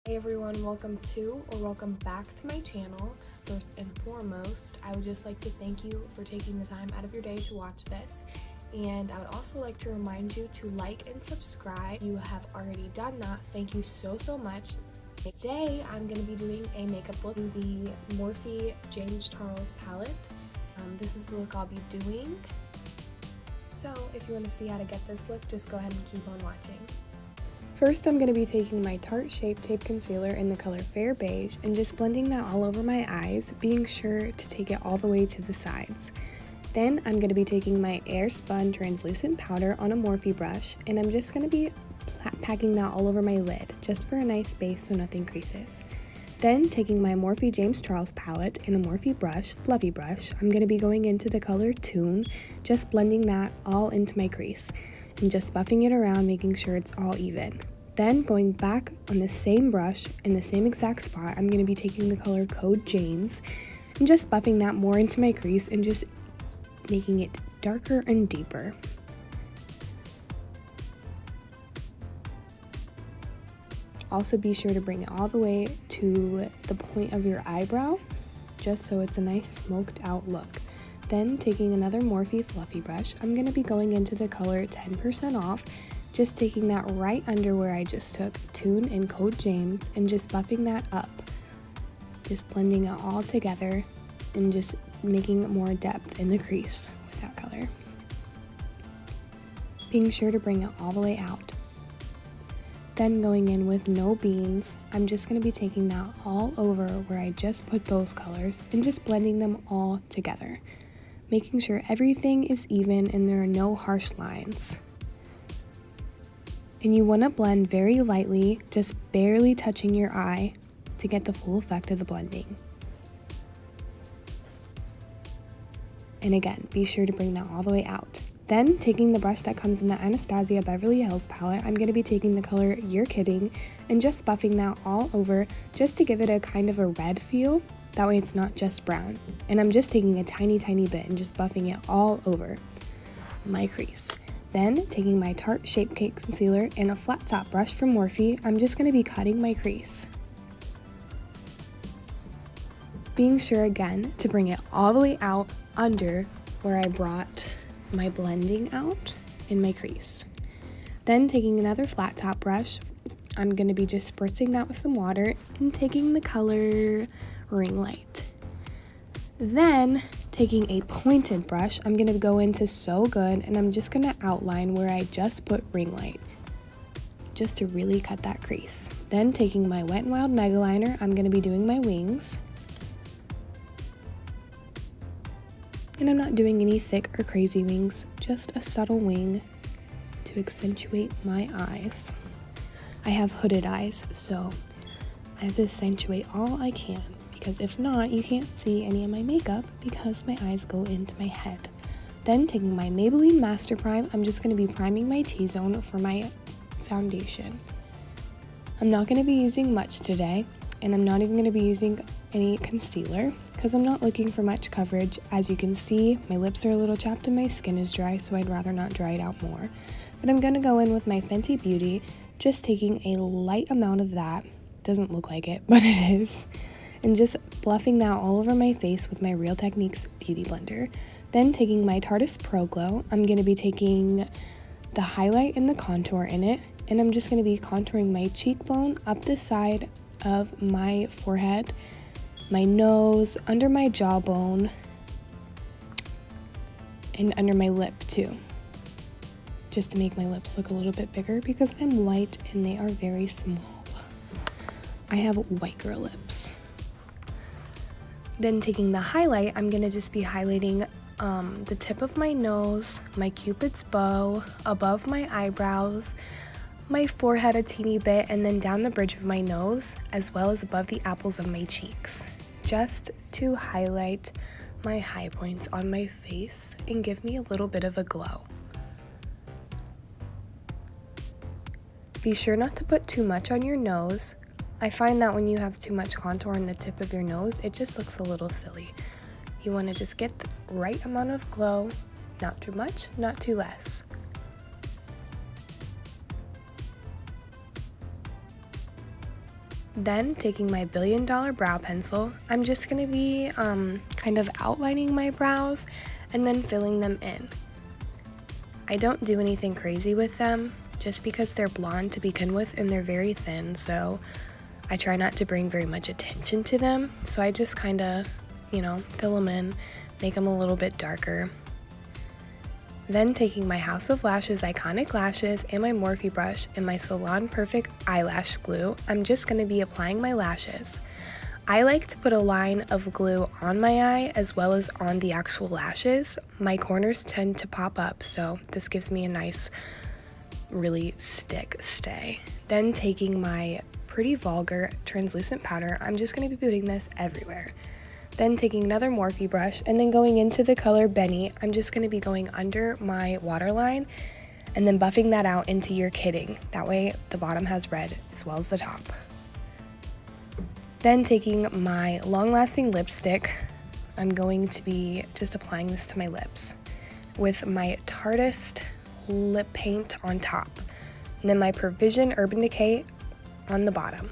Hey everyone, welcome back to my channel. First and foremost, I would just like to thank you for taking the time out of your day to watch this. And I would also like to remind you to like and subscribe. If you have already done that, thank you so much. Today, I'm going to be doing a makeup look in the Morphe James Charles palette. This is the look I'll be doing. So if you want to see how to get this look, just go ahead and keep on watching. First, I'm going to be taking my Tarte Shape Tape Concealer in the color Fair Beige and just blending that all over my eyes, being sure to take it all the way to the sides. Then I'm going to be taking my Airspun Translucent Powder on a Morphe brush, and I'm just going to be packing that all over my lid, just for a nice base so nothing creases. Then, taking my Morphe James Charles palette in a Morphe brush, fluffy brush, I'm going to be going into the color Tune, just blending that all into my crease, and just buffing it around, making sure it's all even. Then, going back on the same brush in the same exact spot, I'm going to be taking the color Code James and just buffing that more into my crease and just making it darker and deeper. Also be sure to bring it all the way to the point of your eyebrow, just so it's a nice smoked out look. Then, taking another Morphe fluffy brush, I'm going to be going into the color 10% Off, just taking that right under where I just took Tune and Code James and just buffing that up. Just blending it all together and just making more depth in the crease with that color. Being sure to bring it all the way out. Then going in with No Beans, I'm just going to be taking that all over where I just put those colors and just blending them all together, making sure everything is even and there are no harsh lines. And you want to blend very lightly, just barely touching your eye to get the full effect of the blending. And again, be sure to bring that all the way out. Then, taking the brush that comes in the Anastasia Beverly Hills palette, I'm going to be taking the color You're Kidding and just buffing that all over just to give it a kind of a red feel. That way it's not just brown. And I'm just taking a tiny bit and just buffing it all over my crease. Then, taking my Tarte Shape Tape Concealer and a flat top brush from Morphe, I'm just going to be cutting my crease. Being sure again to bring it all the way out under where I brought my blending out in my crease. Then, taking another flat top brush, I'm going to be just spritzing that with some water and taking the color Ring Light. Then, taking a pointed brush, I'm going to go into So Good and I'm just going to outline where I just put Ring Light, just to really cut that crease. Then, taking my Wet n Wild Mega Liner, I'm going to be doing my wings. And I'm not doing any thick or crazy wings, just a subtle wing to accentuate my eyes. I have hooded eyes, so I have to accentuate all I can, because if not, you can't see any of my makeup because my eyes go into my head. Then, taking my Maybelline Master Prime, I'm just going to be priming my T-zone for my foundation. I'm not going to be using much today, and I'm not even going to be using any concealer because I'm not looking for much coverage. As you can see, my lips are a little chapped and my skin is dry, so I'd rather not dry it out more. But I'm going to go in with my Fenty Beauty, just taking a light amount of that. Doesn't look like it, but it is. And just fluffing that all over my face with my Real Techniques Beauty Blender. Then, taking my Tarteist Pro Glow, I'm going to be taking the highlight and the contour in it, and I'm just going to be contouring my cheekbone up the side of my forehead, my nose, under my jawbone, and under my lip too, just to make my lips look a little bit bigger because I'm white and they are very small. I have white girl lips. Then, taking the highlight, I'm going to just be highlighting the tip of my nose, my cupid's bow, above my eyebrows, my forehead a teeny bit, and then down the bridge of my nose, as well as above the apples of my cheeks, just to highlight my high points on my face and give me a little bit of a glow. Be sure not to put too much on your nose. I find that when you have too much contour on the tip of your nose, it just looks a little silly. You want to just get the right amount of glow, not too much, not too less. Then taking my $1 billion brow pencil, I'm just going to be kind of outlining my brows and then filling them in. I don't do anything crazy with them just because they're blonde to begin with and they're very thin, so I try not to bring very much attention to them. So I just kind of, fill them in, make them a little bit darker. Then taking my House of Lashes Iconic Lashes and my Morphe brush and my Salon Perfect eyelash glue, I'm just going to be applying my lashes. I like to put a line of glue on my eye as well as on the actual lashes. My corners tend to pop up, so this gives me a nice, really stick stay. Then taking my Pretty Vulgar translucent powder, I'm just going to be putting this everywhere. Then taking another Morphe brush and then going into the color Benny, I'm just going to be going under my waterline and then buffing that out into You're Kidding. That way the bottom has red as well as the top. Then taking my long-lasting lipstick, I'm going to be just applying this to my lips with my Tarteist lip paint on top. And then my Provision Urban Decay on the bottom.